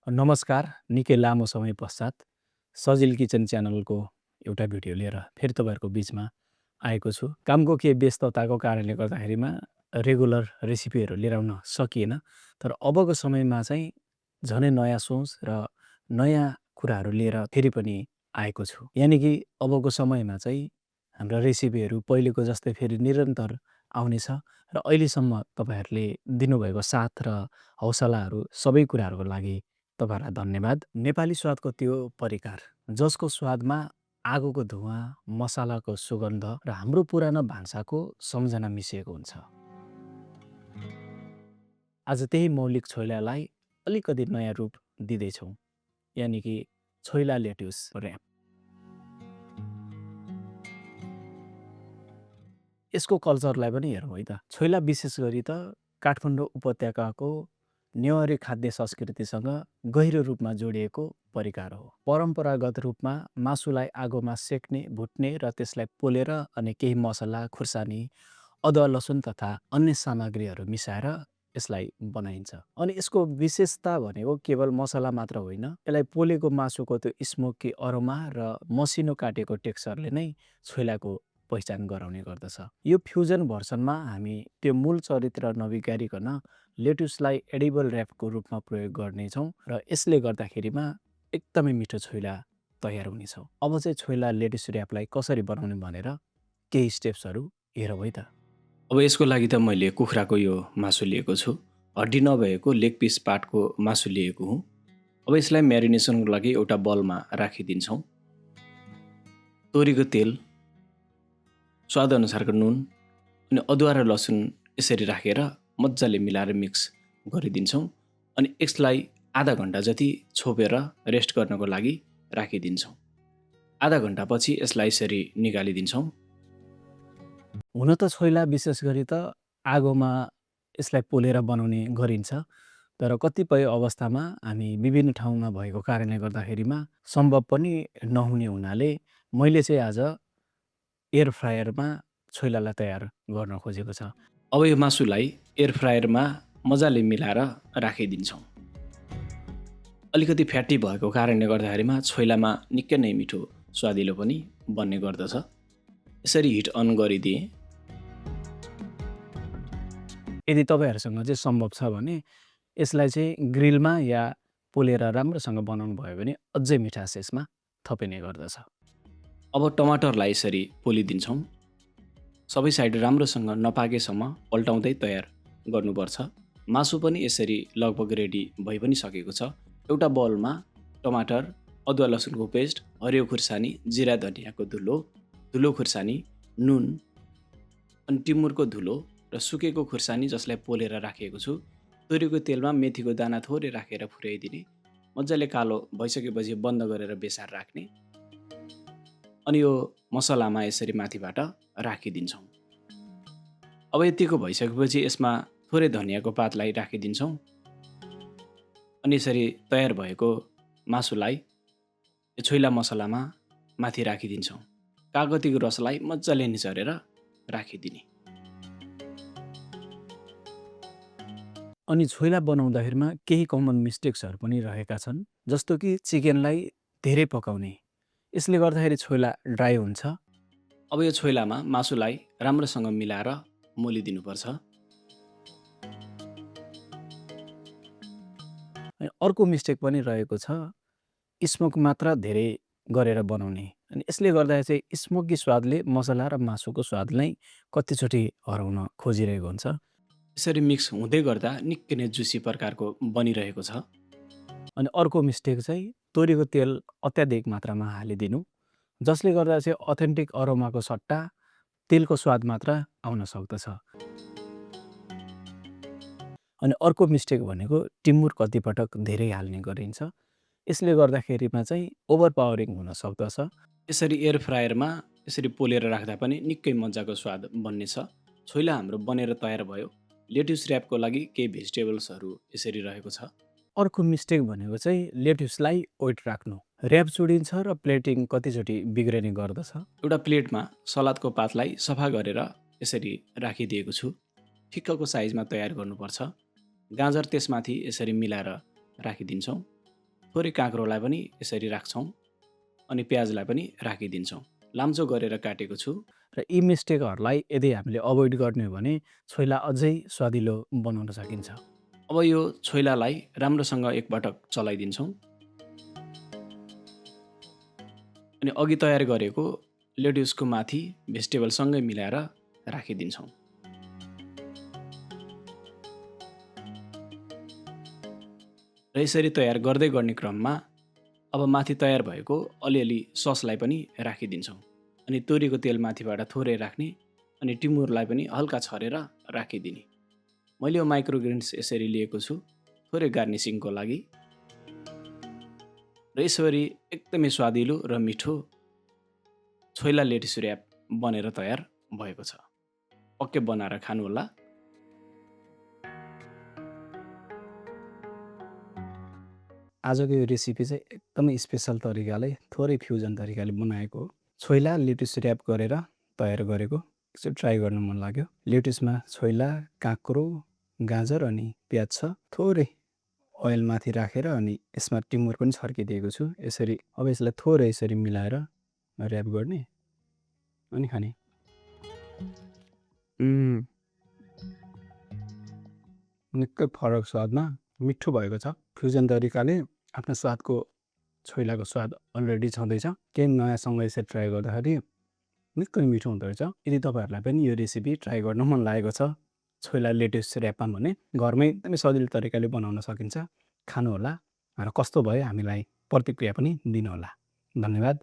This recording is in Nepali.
नमस्कार, निकै लामो समय पश्चात सजिल किचन च्यानलको एउटा भिडियो लिएर फेरि तपाईँहरूको बिचमा आएको छु। कामको केही व्यस्तताको कारणले गर्दाखेरिमा रेगुलर रेसिपीहरू लिएर आउन सकिएन। तर अबको समयमा चाहिँ झनै नयाँ सोच र नयाँ कुराहरू लिएर फेरि पनि आएको छु। यानि कि अबको समयमा चाहिँ हाम्रा रेसिपीहरू पहिलेको जस्तै फेरि निरन्तर आउनेछ र अहिलेसम्म तपाईँहरूले दिनुभएको साथ र हौसलाहरू सबै कुराहरूको लागि तपाईँहरूलाई धन्यवाद। नेपाली स्वादको त्यो परिकार जसको स्वादमा आगोको धुवाँ, मसालाको सुगन्ध र हाम्रो पुरानो भान्साको सम्झना मिसिएको हुन्छ। आज त्यही मौलिक छोइलालाई अलिकति नयाँ रूप दिँदैछौँ, यानि कि छोइला लेट्युस र्याप। यसको कल्चरलाई पनि हेरौँ है त। छोइला विशेष गरी त काठमाडौँ उपत्यकाको नेवारी खाद्य संस्कृतिसँग गहिरो रूपमा जोडिएको परिकार हो। परम्परागत रूपमा मासुलाई आगोमा सेक्ने, भुट्ने र त्यसलाई पोलेर अनि केही मसला, खुर्सानी, अदुवा, लसुन तथा अन्य सामग्रीहरू मिसाएर यसलाई बनाइन्छ। अनि यसको विशेषता भनेको केवल मसला मात्र होइन, यसलाई पोलेको मासुको त्यो स्मोकी अरोमा र मसिनो काटेको टेक्सचरले नै छोइलाको पहिचान गराउने गर्दछ। यो फ्युजन भर्सनमा हामी त्यो मूल चरित्र नबिगारिकन लेट्युसलाई एडिबल र्यापको रूपमा प्रयोग गर्नेछौँ र यसले गर्दाखेरिमा एकदमै मिठो छोइला तयार हुनेछ। अब चाहिँ छोइला लेट्युस र्यापलाई कसरी बनाउने भनेर केही स्टेप्सहरू हेरौँ है त। अब यसको लागि त मैले कुखुराको यो मासु लिएको छु। हड्डी नभएको लेग पिस पार्टको मासु लिएको हुँ। अब यसलाई म्यारिनेसनको लागि एउटा बलमा राखिदिन्छौँ। तोरीको तेल, स्वादअनुसारको नुन अनि अदुवा र लसुन यसरी राखेर मजाले मिलाएर मिक्स गरिदिन्छौँ। अनि यसलाई आधा घन्टा जति छोपेर रेस्ट गर्नको लागि राखिदिन्छौँ। आधा घन्टापछि यसलाई यसरी निकालिदिन्छौँ। हुन त छोइला विशेष गरी त आगोमा यसलाई पोलेर बनाउने गरिन्छ, तर कतिपय अवस्थामा हामी विभिन्न ठाउँमा भएको कारणले गर्दाखेरिमा सम्भव पनि नहुने हुनाले मैले चाहिँ आज एयर फ्रायरमा छोइलालाई तयार गर्न खोजेको छ। अब यो मासुलाई एयर फ्रायरमा मजाले मिलाएर राखिदिन्छौँ। अलिकति फ्याटी भएको कारणले गर्दाखेरिमा छोइलामा निकै नै मिठो स्वादिलो पनि बन्ने गर्दछ। यसरी हिट अन गरिदिएँ। यदि तपाईँहरूसँग चाहिँ सम्भव छ भने यसलाई चाहिँ ग्रिलमा या पोलेर राम्रोसँग बनाउनु भयो भने अझै मिठास यसमा थपिने गर्दछ। अब टमाटरलाई यसरी पोलिदिन्छौँ। सबै साइड राम्रोसँग नपाकेसम्म पल्टाउँदै तयार गर्नुपर्छ। मासु पनि यसरी लगभग रेडी भइ पनि सकेको छ। एउटा बलमा टमाटर, अदुवा लसुनको पेस्ट, हरियो खुर्सानी, जिरा धनियाँको धुलो, धुलो खुर्सानी, नुन अनि टिमुरको धुलो र सुकेको खुर्सानी जसलाई पोलेर राखेको छु। तोरीको तेलमा मेथीको दाना थोरै राखेर फुर्याइदिने। मजाले कालो भइसकेपछि बन्द गरेर बेसार राख्ने। अनि यो मसलामा यसरी माथिबाट राखिदिन्छौँ। अब यतिको भइसकेपछि यसमा थोरै धनियाँको पातलाई राखिदिन्छौँ। अनि यसरी तयार भएको मासुलाई यो छोइला मसलामा माथि राखिदिन्छौँ। कागतीको रसलाई मजाले निचरेर राखिदिने। अनि छोइला बनाउँदाखेरिमा केही कमन मिस्टेक्सहरू पनि रहेका छन्, जस्तो कि चिकनलाई धेरै पकाउने, यसले गर्दाखेरि छोइला ड्राई हुन्छ। अब यो छोइलामा मासुलाई राम्रोसँग मिलाएर मोलिदिनुपर्छ। अनि अर्को मिस्टेक पनि रहेको छ, स्मोक मात्र धेरै गरेर बनाउने। अनि यसले गर्दा चाहिँ स्मोकी स्वादले मसला र मासुको स्वादलाई कतिचोटि हराउन खोजिरहेको हुन्छ। यसरी मिक्स हुँदै गर्दा निकै नै जुसी प्रकारको बनिरहेको छ। अनि अर्को मिस्टेक चाहिँ तोरीको तेल अत्याधिक मात्रामा हालिदिनु, जसले गर्दा चाहिँ अथेन्टिक अरोमाको सट्टा तेलको स्वाद मात्र आउन सक्दछ। अनि अर्को मिस्टेक भनेको टिमुर कतिपटक धेरै हाल्ने गरिन्छ, यसले गर्दाखेरिमा चाहिँ ओभर पावरिङ हुन सक्दछ। यसरी एयर फ्रायरमा यसरी पोलेर राख्दा पनि निकै मजाको स्वाद बन्नेछ। छोइला हाम्रो बनेर तयार भयो। लेट्युस र्यापको लागि केही भेजिटेबल्सहरू यसरी रहेको छ। अर्को मिस्टेक भनेको चाहिँ लेट्युसलाई वेट राख्नु। र्याप चुडिन्छ र प्लेटिङ कतिचोटि बिग्रिने गर्दछ। एउटा प्लेटमा सलादको पातलाई सफा गरेर यसरी राखिदिएको छु। ठिक्कको साइजमा तयार गर्नुपर्छ। गाजर त्यसमाथि यसरी मिलाएर राखिदिन्छौँ। थोरै काँक्रोलाई पनि यसरी राख्छौँ अनि प्याजलाई पनि राखिदिन्छौँ। लाम्चो गरेर काटेको छु। र यी मिस्टेकहरूलाई यदि हामीले अभोइड गर्ने हो भने छोइला अझै स्वादिलो बनाउन सकिन्छ। अब यो छोइलालाई राम्रोसँग एकपटक चलाइदिन्छौँ अनि अघि तयार गरेको लेट्युसको माथि भेजिटेबलसँगै मिलाएर राखिदिन्छौँ। र यसरी तयार गर्दै गर्ने क्रममा अब माथि तयार भएको अलिअलि ससलाई पनि राखिदिन्छौँ अनि तोरीको तेल माथिबाट थोरै राख्ने अनि टिमुरलाई पनि हल्का छरेर राखिदिने। मैले यो माइक्रोग्रेन्स यसरी लिएको छु थोरै गार्निसिङको लागि। र यसरी एकदमै स्वादिलो र मिठो छोइला लेट्युस र्याप बनेर तयार भएको छ। पक्कै बनाएर खानुहोला। आजको यो रेसिपी चाहिँ एकदमै स्पेसल तरिकाले थोरै फ्युजन तरिकाले बनाएको हो। छोइला लेट्युस र्याप गरेर तयार गरेको एकचोटि ट्राई गर्नु मन लाग्यो। लेट्युसमा छोइला, काँक्रो, गाजर अनि प्याज छ। थोरै ओइल माथि राखेर अनि यसमा टिमुर पनि छर्किदिएको छु। यसरी अब यसलाई थोरै यसरी मिलाएर र्याप गर्ने अनि खाने। निकै फरक स्वादमा मिठो भएको छ। फ्युजन तरिकाले आफ्नो स्वादको छोइलाको स्वाद अलरेडी छँदैछ। केही नयाँसँग यसरी ट्राई गर्दाखेरि निकै मिठो हुँदो रहेछ। यदि तपाईँहरूलाई पनि यो रेसिपी ट्राई गर्न मन लागेको छ छोइला लेट्युस र्यापमा भने घरमै एकदमै सजिलो तरिकाले बनाउन सकिन्छ। खानुहोला र कस्तो भयो हामीलाई प्रतिक्रिया पनि दिनुहोला। धन्यवाद।